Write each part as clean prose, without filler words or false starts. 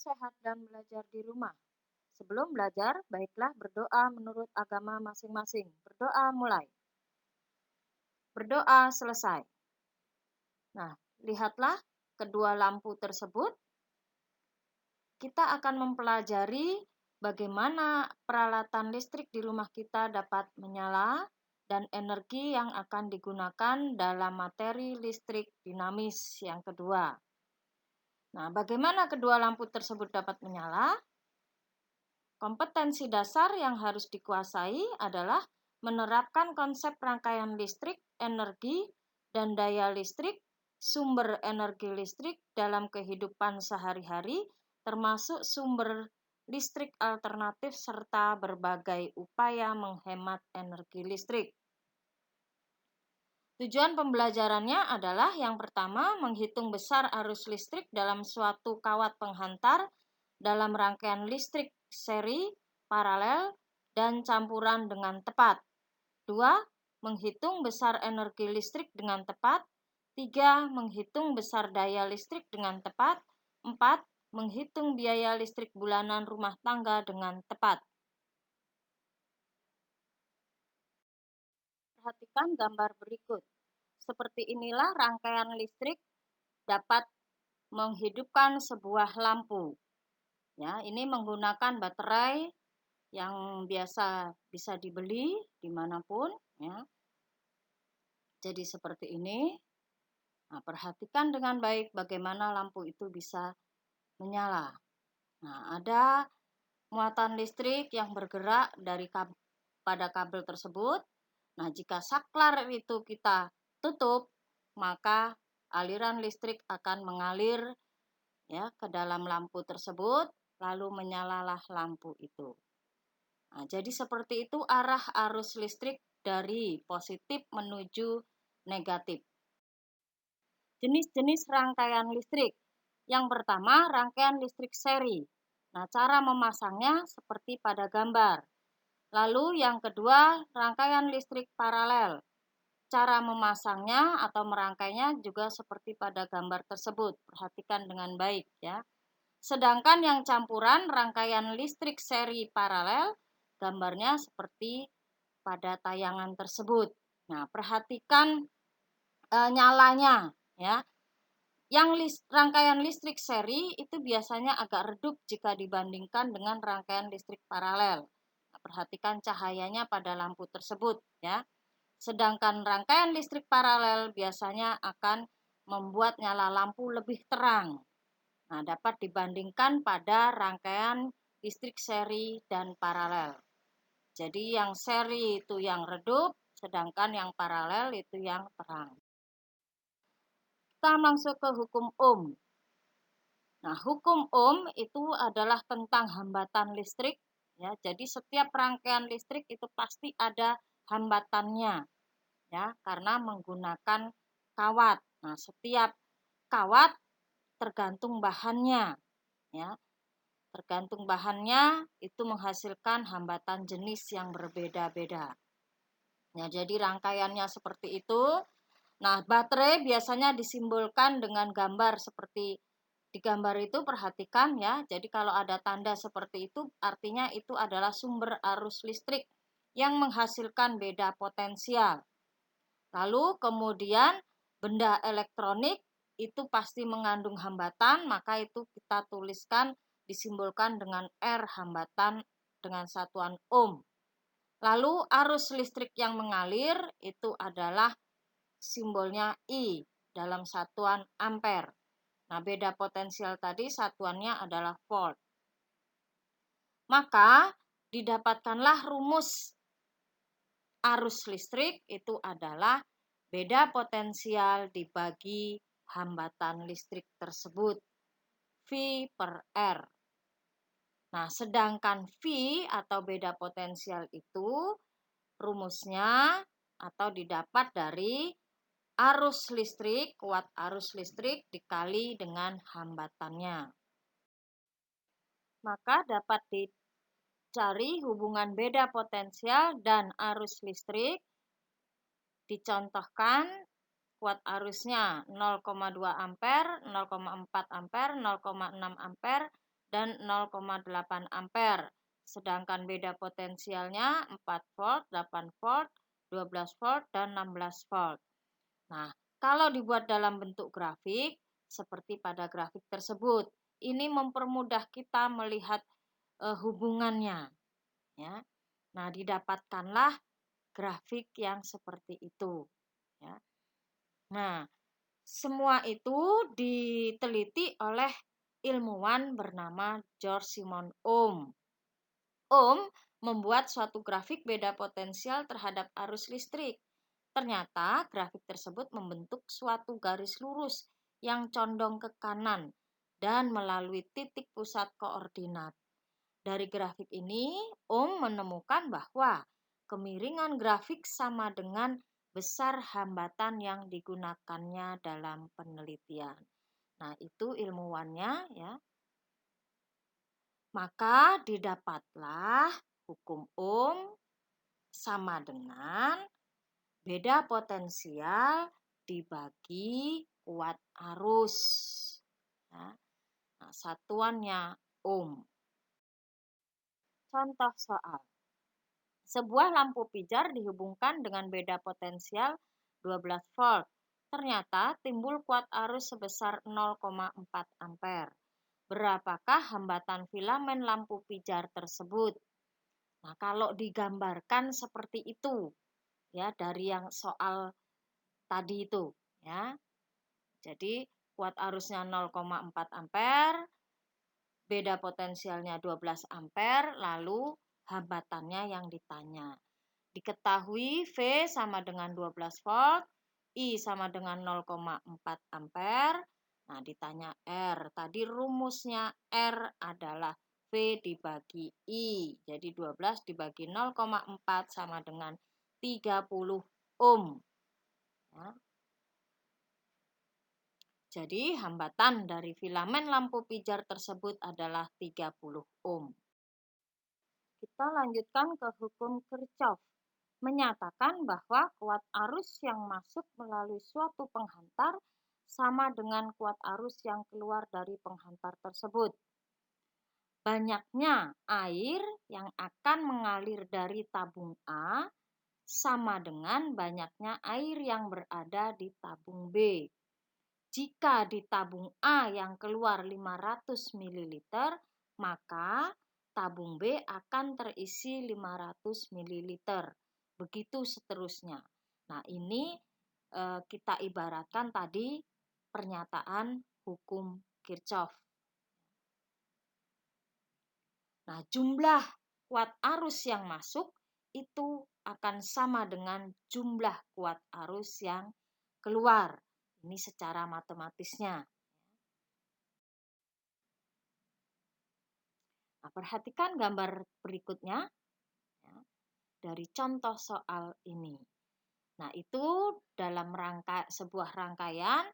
sehat dan belajar di rumah. Sebelum belajar, baiklah berdoa menurut agama masing-masing. Berdoa mulai. Berdoa selesai. Nah, lihatlah kedua lampu tersebut. Kita akan mempelajari bagaimana peralatan listrik di rumah kita dapat menyala dan energi yang akan digunakan dalam materi listrik dinamis yang kedua. Nah, bagaimana kedua lampu tersebut dapat menyala? Kompetensi dasar yang harus dikuasai adalah menerapkan konsep rangkaian listrik, energi, dan daya listrik, sumber energi listrik dalam kehidupan sehari-hari, termasuk sumber listrik alternatif serta berbagai upaya menghemat energi listrik. Tujuan pembelajarannya adalah yang pertama, menghitung besar arus listrik dalam suatu kawat penghantar dalam rangkaian listrik seri, paralel, dan campuran dengan tepat. 2. Menghitung besar energi listrik dengan tepat. 3. Menghitung besar daya listrik dengan tepat. 4. Menghitung biaya listrik bulanan rumah tangga dengan tepat. Perhatikan gambar berikut. Seperti inilah rangkaian listrik dapat menghidupkan sebuah lampu. Ya, ini menggunakan baterai yang biasa bisa dibeli dimanapun. Ya. Jadi seperti ini. Nah, perhatikan dengan baik bagaimana lampu itu bisa menyala. Nah, ada muatan listrik yang bergerak pada kabel tersebut. Nah, jika saklar itu kita tutup, maka aliran listrik akan mengalir ya ke dalam lampu tersebut, lalu menyalalah lampu itu. Nah, jadi seperti itu arah arus listrik dari positif menuju negatif. Jenis-jenis rangkaian listrik. Yang pertama, rangkaian listrik seri. Nah, cara memasangnya seperti pada gambar. Lalu yang kedua, rangkaian listrik paralel. Cara memasangnya atau merangkainya juga seperti pada gambar tersebut. Perhatikan dengan baik ya. Sedangkan yang campuran rangkaian listrik seri paralel, gambarnya seperti pada tayangan tersebut. Nah, perhatikan nyalanya ya. Yang rangkaian listrik seri itu biasanya agak redup jika dibandingkan dengan rangkaian listrik paralel. Nah, perhatikan cahayanya pada lampu tersebut ya. Sedangkan rangkaian listrik paralel biasanya akan membuat nyala lampu lebih terang. Nah, dapat dibandingkan pada rangkaian listrik seri dan paralel. Jadi yang seri itu yang redup, sedangkan yang paralel itu yang terang. Kita masuk ke hukum Ohm. Nah, hukum Ohm itu adalah tentang hambatan listrik. Ya, jadi setiap rangkaian listrik itu pasti ada hambatannya, ya, karena menggunakan kawat. Nah, setiap kawat tergantung bahannya, ya, tergantung bahannya itu menghasilkan hambatan jenis yang berbeda-beda. Ya, jadi rangkaiannya seperti itu. Nah, baterai biasanya disimbolkan dengan gambar seperti di gambar itu, perhatikan ya. Jadi kalau ada tanda seperti itu, artinya itu adalah sumber arus listrik yang menghasilkan beda potensial. Lalu kemudian benda elektronik itu pasti mengandung hambatan, maka itu kita tuliskan disimbolkan dengan R hambatan dengan satuan ohm. Lalu arus listrik yang mengalir itu adalah simbolnya I dalam satuan ampere. Nah, beda potensial tadi satuannya adalah volt. Maka didapatkanlah rumus arus listrik itu adalah beda potensial dibagi hambatan listrik tersebut. V per R. Nah, sedangkan V atau beda potensial itu rumusnya atau didapat dari arus listrik, kuat arus listrik dikali dengan hambatannya. Maka dapat dicari hubungan beda potensial dan arus listrik. Dicontohkan kuat arusnya 0,2 ampere, 0,4 ampere, 0,6 ampere, dan 0,8 ampere. Sedangkan beda potensialnya 4 volt, 8 volt, 12 volt, dan 16 volt. Nah, kalau dibuat dalam bentuk grafik, seperti pada grafik tersebut, ini mempermudah kita melihat hubungannya. Ya. Nah, didapatkanlah grafik yang seperti itu. Ya. Nah, semua itu diteliti oleh ilmuwan bernama George Simon Ohm. Ohm membuat suatu grafik beda potensial terhadap arus listrik. Ternyata grafik tersebut membentuk suatu garis lurus yang condong ke kanan dan melalui titik pusat koordinat. Dari grafik ini, Ohm menemukan bahwa kemiringan grafik sama dengan besar hambatan yang digunakannya dalam penelitian. Nah, itu ilmuwannya ya. Maka didapatlah hukum Ohm sama dengan beda potensial dibagi kuat arus. Ya. Nah, satuannya Ohm. Contoh soal. Sebuah lampu pijar dihubungkan dengan beda potensial 12 volt. Ternyata timbul kuat arus sebesar 0,4 ampere. Berapakah hambatan filamen lampu pijar tersebut? Nah, kalau digambarkan seperti itu, ya dari yang soal tadi itu, ya. Jadi kuat arusnya 0,4 ampere, beda potensialnya 12 ampere, lalu hambatannya yang ditanya. Diketahui V sama dengan 12 volt, I sama dengan 0,4 ampere. Nah, ditanya R. Tadi rumusnya R adalah V dibagi I. Jadi 12 dibagi 0,4 sama dengan 30 ohm. Ya. Jadi hambatan dari filamen lampu pijar tersebut adalah 30 ohm. Kita lanjutkan ke hukum Kirchhoff. Menyatakan bahwa kuat arus yang masuk melalui suatu penghantar sama dengan kuat arus yang keluar dari penghantar tersebut. Banyaknya air yang akan mengalir dari tabung A sama dengan banyaknya air yang berada di tabung B. Jika di tabung A yang keluar 500 ml, maka tabung B akan terisi 500 ml. Begitu seterusnya. Nah, ini kita ibaratkan tadi pernyataan hukum Kirchhoff. Nah, jumlah kuat arus yang masuk itu akan sama dengan jumlah kuat arus yang keluar. Ini secara matematisnya. Nah, perhatikan gambar berikutnya ya, dari contoh soal ini. Nah, itu dalam sebuah rangkaian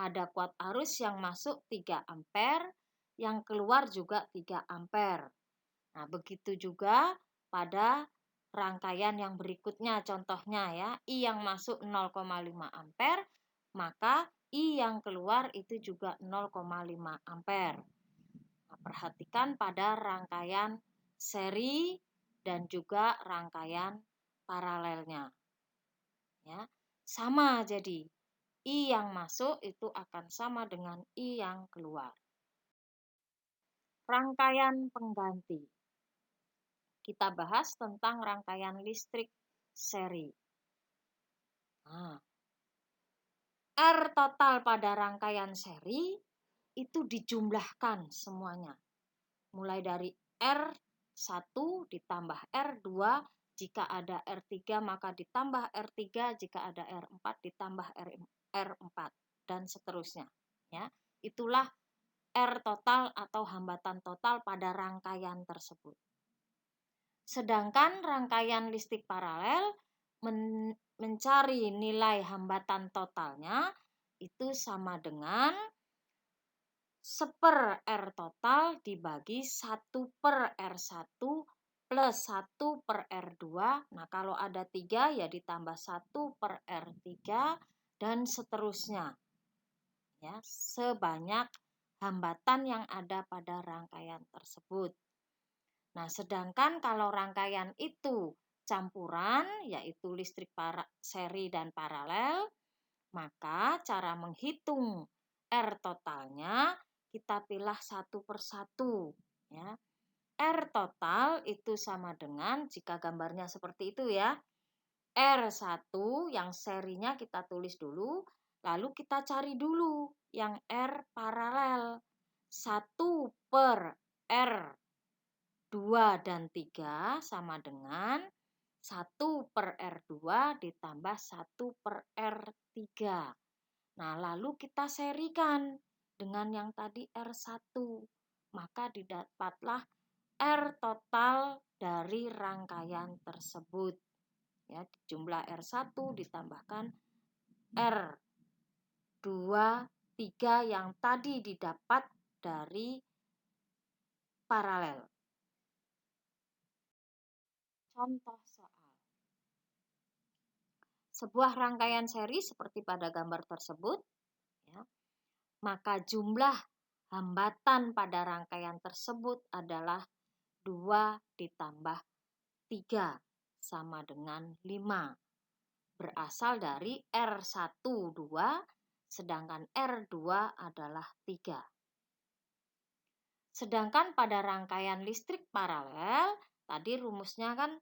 ada kuat arus yang masuk 3 ampere, yang keluar juga 3 ampere. Nah, begitu juga pada rangkaian yang berikutnya, contohnya ya, I yang masuk 0,5 ampere, maka I yang keluar itu juga 0,5 ampere. Nah, perhatikan pada rangkaian seri dan juga rangkaian paralelnya. Ya, sama jadi I yang masuk itu akan sama dengan I yang keluar. Rangkaian pengganti. Kita bahas tentang rangkaian listrik seri. Nah, R total pada rangkaian seri itu dijumlahkan semuanya. Mulai dari R1 ditambah R2, jika ada R3 maka ditambah R3, jika ada R4 ditambah R4 dan seterusnya. Ya, itulah R total atau hambatan total pada rangkaian tersebut. Sedangkan rangkaian listrik paralel mencari nilai hambatan totalnya itu sama dengan 1/R total dibagi 1/R1 plus 1/R2. Nah, kalau ada 3 ya ditambah 1/R3 dan seterusnya. Ya, sebanyak hambatan yang ada pada rangkaian tersebut. Nah, sedangkan kalau rangkaian itu campuran, yaitu listrik seri dan paralel, maka cara menghitung R totalnya kita pilih satu persatu. Ya. R total itu sama dengan, jika gambarnya seperti itu ya, R1 yang serinya kita tulis dulu, lalu kita cari dulu yang R paralel. 1 per R 2 dan 3 sama dengan 1 per R2 ditambah 1 per R3. Nah, lalu kita serikan dengan yang tadi R1. Maka didapatlah R total dari rangkaian tersebut. Ya, jumlah R1 ditambahkan R2, 3 yang tadi didapat dari paralel. Contoh soal. Sebuah rangkaian seri seperti pada gambar tersebut, ya, maka jumlah hambatan pada rangkaian tersebut adalah 2 ditambah 3 sama dengan 5. Berasal dari R1 2, sedangkan R2 adalah 3. Sedangkan pada rangkaian listrik paralel, tadi rumusnya kan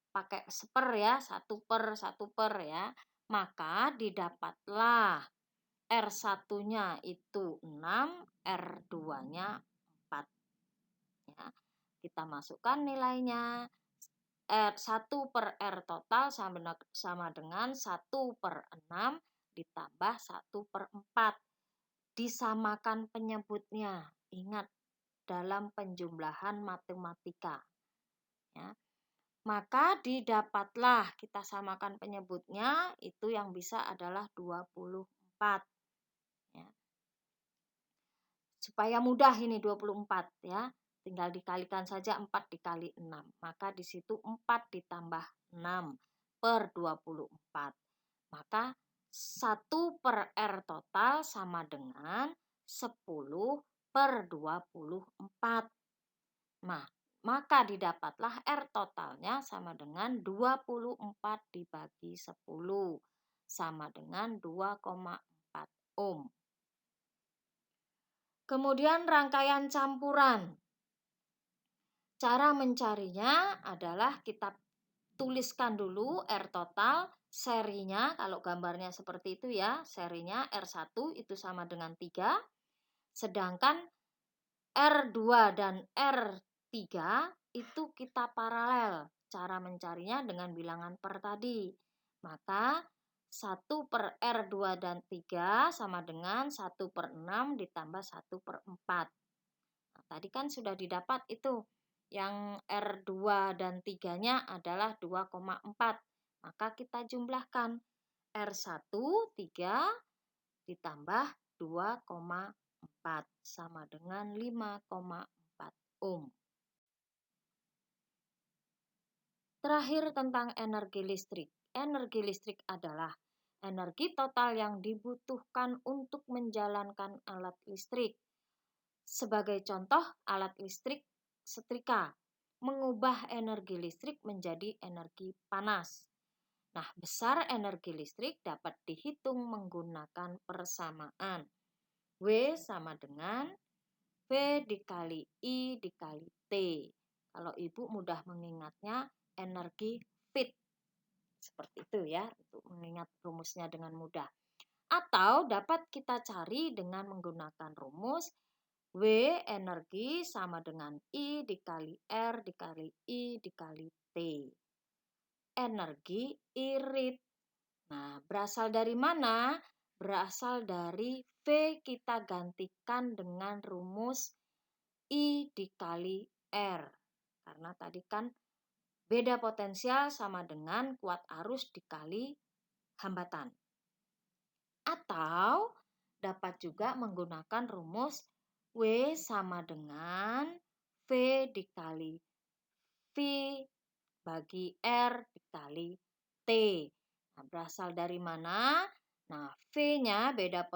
pakai seper ya, 1 per ya. Maka didapatlah R1-nya itu 6, R2-nya 4. Ya. Kita masukkan nilainya. R1 per R total sama dengan 1 per 6 ditambah 1 per 4. Disamakan penyebutnya. Ingat, dalam penjumlahan matematika. Ya. Maka didapatlah, kita samakan penyebutnya, itu yang bisa adalah 24. Ya. Supaya mudah ini 24 ya. Tinggal dikalikan saja 4 dikali 6. Maka di situ 4 ditambah 6 per 24. Maka 1 per R total sama dengan 10 per 24. Nah, maka didapatlah R totalnya sama dengan 24 dibagi 10. Sama dengan 2,4 ohm. Kemudian rangkaian campuran. Cara mencarinya adalah kita tuliskan dulu R total, serinya, kalau gambarnya seperti itu ya, serinya R1 itu sama dengan 3, sedangkan R2 dan R3 itu kita paralel. Cara mencarinya dengan bilangan per tadi. Maka 1 per R2 dan 3 sama dengan 1 per 6 ditambah 1 per 4. Nah, tadi kan sudah didapat itu. Yang R2 dan 3-nya adalah 2,4. Maka kita jumlahkan. R1 3 ditambah 2,4 sama dengan 5,4 ohm. Terakhir tentang energi listrik. Energi listrik adalah energi total yang dibutuhkan untuk menjalankan alat listrik. Sebagai contoh, alat listrik setrika mengubah energi listrik menjadi energi panas. Nah, besar energi listrik dapat dihitung menggunakan persamaan. W sama dengan V dikali I dikali T. Kalau Ibu mudah mengingatnya, energi Fit. Seperti itu ya, untuk mengingat rumusnya dengan mudah. Atau dapat kita cari dengan menggunakan rumus W energi sama dengan I dikali R dikali I dikali T. Energi irit. Nah, berasal dari mana? Berasal dari V kita gantikan dengan rumus I dikali R. Karena tadi kan beda potensial sama dengan kuat arus dikali hambatan. Atau dapat juga menggunakan rumus W sama dengan V dikali V bagi R dikali T. Nah, berasal dari mana? Nah, V-nya beda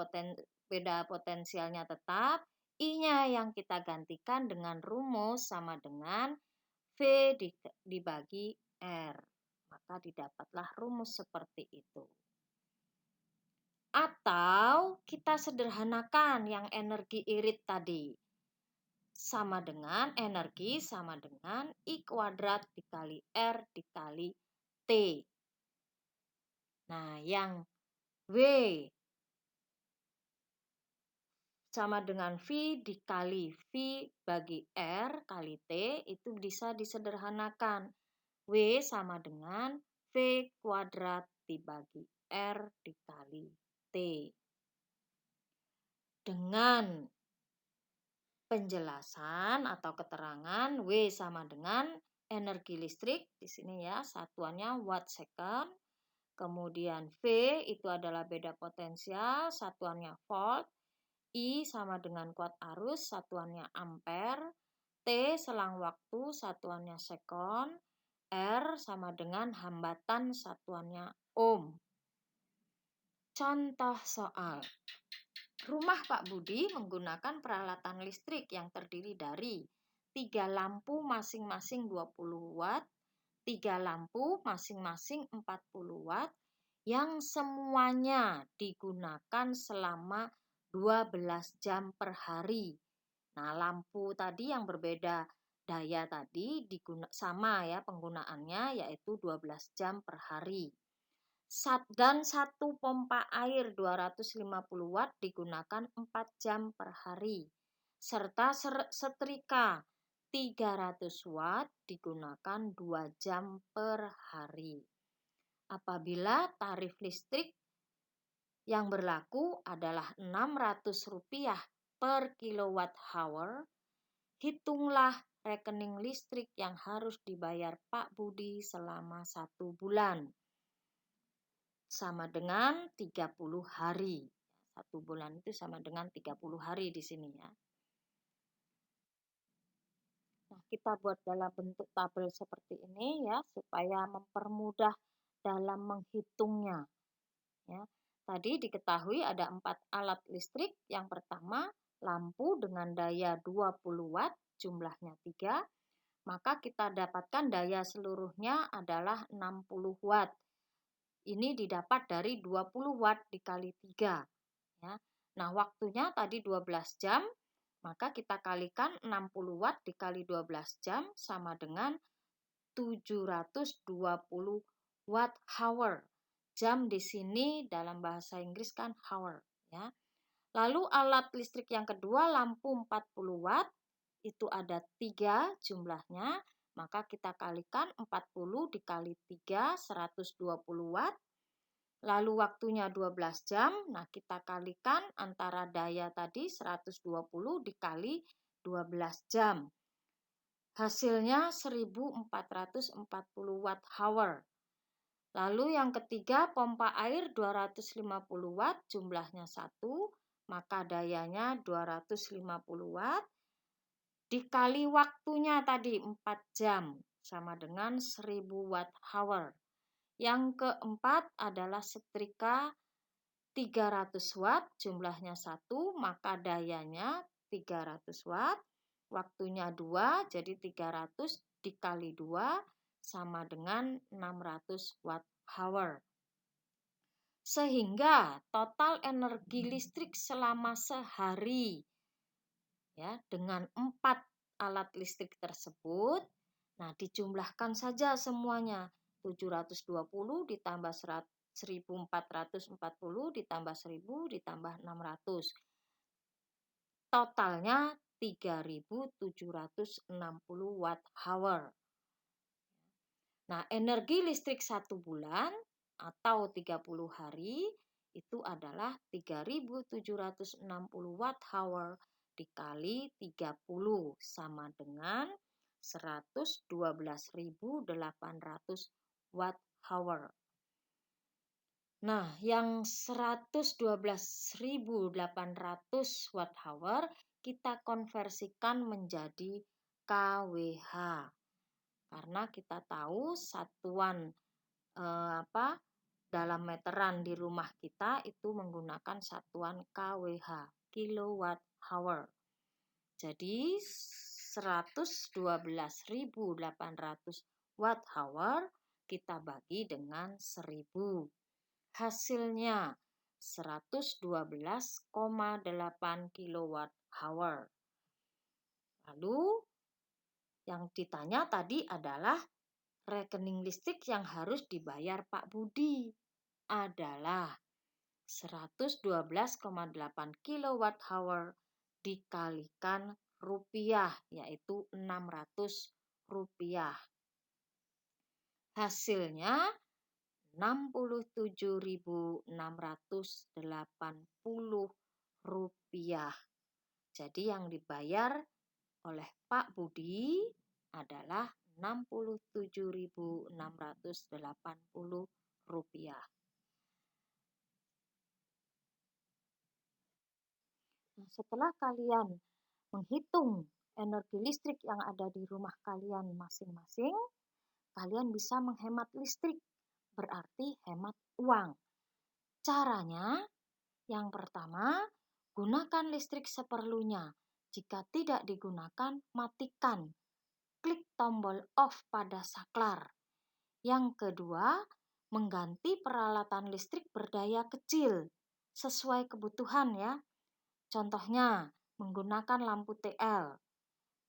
potensialnya tetap, I-nya yang kita gantikan dengan rumus sama dengan V dibagi R. Maka didapatlah rumus seperti itu. Atau kita sederhanakan yang energi irit tadi. Sama dengan energi sama dengan I kuadrat dikali R dikali T. Nah, yang W sama dengan V dikali V bagi R kali T itu bisa disederhanakan. W sama dengan V kuadrat dibagi R dikali T. Dengan penjelasan atau keterangan W sama dengan energi listrik di sini ya, satuannya watt second. Kemudian V itu adalah beda potensial, satuannya volt. I sama dengan kuat arus, satuannya ampere. T selang waktu, satuannya sekon. R sama dengan hambatan, satuannya ohm. Contoh soal. Rumah Pak Budi menggunakan peralatan listrik yang terdiri dari 3 lampu masing-masing 20 watt, 3 lampu masing-masing 40 watt, yang semuanya digunakan selama 12 jam per hari. Nah, lampu tadi yang berbeda daya tadi sama ya penggunaannya, yaitu 12 jam per hari. Dan satu pompa air 250 watt digunakan 4 jam per hari. Serta setrika 300 watt digunakan 2 jam per hari. Apabila tarif listrik yang berlaku adalah Rp600 per kilowatt hour, hitunglah rekening listrik yang harus dibayar Pak Budi selama 1 bulan. Sama dengan 30 hari. 1 bulan itu sama dengan 30 hari di sini ya. Nah, kita buat dalam bentuk tabel seperti ini ya, supaya mempermudah dalam menghitungnya. Ya. Tadi diketahui ada 4 alat listrik. Yang pertama, lampu dengan daya 20 watt, jumlahnya 3. Maka kita dapatkan daya seluruhnya adalah 60 watt. Ini didapat dari 20 watt dikali 3. Ya. Nah, waktunya tadi 12 jam, maka kita kalikan 60 watt dikali 12 jam sama dengan 720 watt hour. Jam di sini dalam bahasa Inggris kan hour. Ya. Lalu alat listrik yang kedua, lampu 40 watt, itu ada 3 jumlahnya, maka kita kalikan 40 dikali 3, 120 watt. Lalu waktunya 12 jam, nah kita kalikan antara daya tadi 120 dikali 12 jam. Hasilnya 1440 watt hour. Lalu yang ketiga, pompa air 250 watt, jumlahnya 1, maka dayanya 250 watt. Dikali waktunya tadi 4 jam, sama dengan 1000 watt hour. Yang keempat adalah setrika 300 watt, jumlahnya 1, maka dayanya 300 watt. Waktunya 2, jadi 300 dikali 2 sama dengan 600 watt hour. Sehingga total energi listrik selama sehari ya dengan 4 alat listrik tersebut, nah dijumlahkan saja semuanya. 720 ditambah 1440 ditambah 1000 ditambah 600. Totalnya 3760 watt hour. Nah, energi listrik 1 bulan atau 30 hari itu adalah 3760 watt hour dikali 30 sama dengan 112.800 watt hour. Nah, yang 112.800 watt hour kita konversikan menjadi kWh. Karena kita tahu satuan dalam meteran di rumah kita itu menggunakan satuan kWh, kilowatt hour. Jadi 112.800 watt hour kita bagi dengan 1000. Hasilnya 112,8 kilowatt hour. Lalu yang ditanya tadi adalah rekening listrik yang harus dibayar Pak Budi adalah 112,8 kilowatt hour dikalikan rupiah, yaitu 600 rupiah. Hasilnya 67.680 rupiah. Jadi yang dibayar oleh Pak Budi adalah 67.680 rupiah. Nah, setelah kalian menghitung energi listrik yang ada di rumah kalian masing-masing, kalian bisa menghemat listrik, berarti hemat uang. Caranya, yang pertama, gunakan listrik seperlunya. Jika tidak digunakan, matikan. Klik tombol off pada saklar. Yang kedua, mengganti peralatan listrik berdaya kecil sesuai kebutuhan ya. Contohnya, menggunakan lampu TL.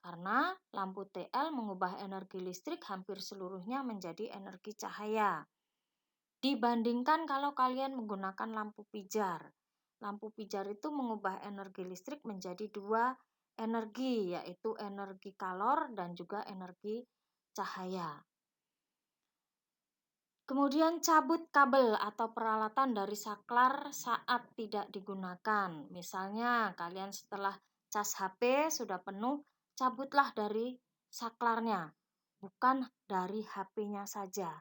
Karena lampu TL mengubah energi listrik hampir seluruhnya menjadi energi cahaya. Dibandingkan kalau kalian menggunakan lampu pijar. Lampu pijar itu mengubah energi listrik menjadi dua energi, yaitu energi kalor dan juga energi cahaya. Kemudian cabut kabel atau peralatan dari saklar saat tidak digunakan. Misalnya kalian setelah cas HP sudah penuh, cabutlah dari saklarnya, bukan dari HP-nya saja.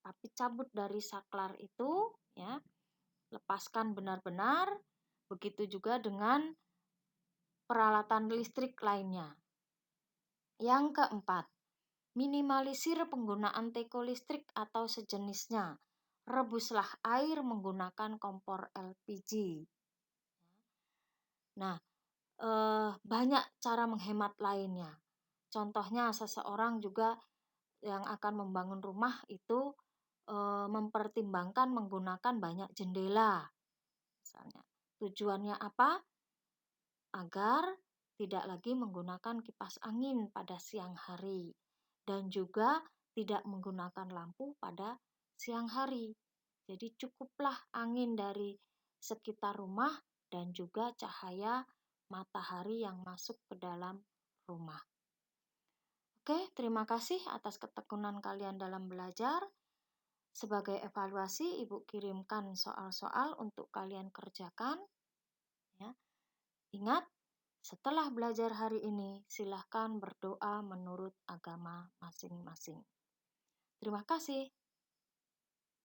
Tapi cabut dari saklar itu ya, lepaskan benar-benar. Begitu juga dengan peralatan listrik lainnya. Yang keempat, minimalisir penggunaan teko listrik atau sejenisnya. Rebuslah air menggunakan kompor LPG. Nah, banyak cara menghemat lainnya. Contohnya seseorang juga yang akan membangun rumah itu mempertimbangkan menggunakan banyak jendela. Misalnya, tujuannya apa? Agar tidak lagi menggunakan kipas angin pada siang hari dan juga tidak menggunakan lampu pada siang hari. Jadi cukuplah angin dari sekitar rumah dan juga cahaya matahari yang masuk ke dalam rumah. Oke, terima kasih atas ketekunan kalian dalam belajar. Sebagai evaluasi, Ibu kirimkan soal-soal untuk kalian kerjakan. Ya. Ingat, setelah belajar hari ini, silahkan berdoa menurut agama masing-masing. Terima kasih.